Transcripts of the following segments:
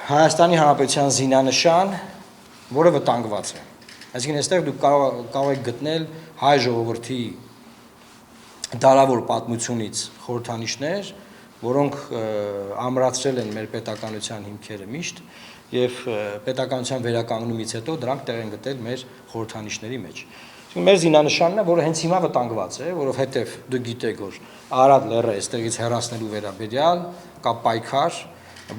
Հայաստանի Հանրապետության զինանշան, որը վտանգված է։ Այսինքն այստեղ դուք կարող եք գտնել հայ ժողովրդի դարավոր պատմությունից խորհրդանիշներ, որոնք ամրացրել են մեր պետականության հիմքերը միշտ եւ պետականության վերականգնումից հետո դրանք տեղ են գտել մեր խորհրդանիշների մեջ։ Մեր զինանշանն է, որը հենց հիմա վտանգված է, որովհետեւ դուք գիտեք, որ Արադ լեռը այստեղից հեռացնելու վերաբերյալ կա պայքար,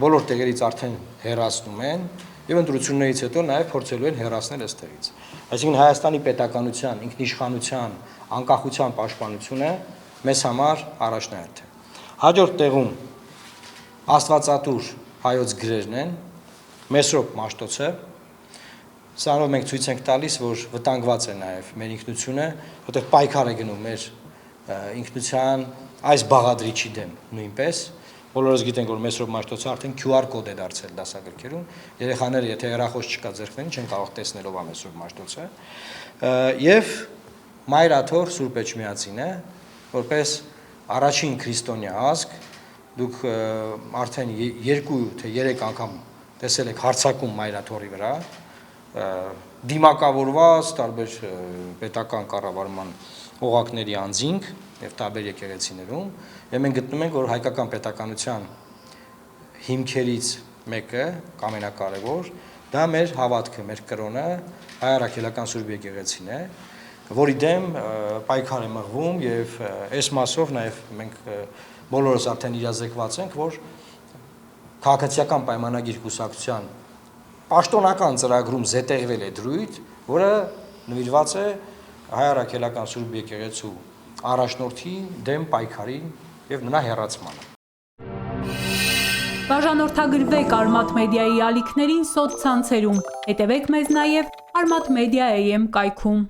բոլոր տեղերից արդեն հեռացնում են եւ ընտրություններից հետո նաեւ փորձելու են հեռացնել այստեղից։ Այսինքն Հայաստանի պետականության, ինքնիշխանության, անկախության պաշտպանությունը մեզ համար առաջնահերթ է։ Հաջորդ տեղում Աստվածատուր հայոց գրերն են, Մեսրոպ Մաշտոցը, սրանով մենք ցույց ենք տալիս, որ վտանգված է նաեւ մեր ինքնությունը, որտեղ պայքար է գնում մեր ինքնության այս բաղադրիչի դեմ նույնպես։ Բոլորս գիտենք, որ Մեսրոպ Մաշտոցը արդեն QR կոդ է դարձել դասագրքերում, երեխաները եթե հեռախոս չկա ձեռքներին, չեն կարող տեսնելով Մեսրոպ Մաշտոցը, եւ Մայրաթոր Սուրբ Էջմիածինը, որպես առաջին քրիստոնյա ազգ, դուք արդեն 2 թե 3 անգամ տեսել եք հարձակում Մայրաթորի վրա, դիմակավորված տարբեր պետական կառավարման օղակների անձինք եւ տարբեր եկեղեցիներում, եւ մենք գտնում ենք, որ հայկական պետականության հիմքերից մեկը, ամենակարևոր, դա մեր հավատքը, մեր կրոնը, հայ առաքելական Սուրբ եկեղեցին է, որի դեմ պայքար է մղվում եւ այս մասով նաեւ մենք բոլորս արդեն իրազեկված ենք, որ քաղաքացիական պայմանագիր կուսակցության պաշտոնական ծրագրում զետեղվել է դրույթ, որը նվիրված է հայ առաքելական Սուրբ եկեղեցու առաջնորդի դեմ պայքարին եւ նրա հեռացմանը։ Բաժանորդագրվեք Արմաթ մեդիայի ալիքներին սոցցանցերում, հետևեք մեզ նաև Armat Media AM կայքում։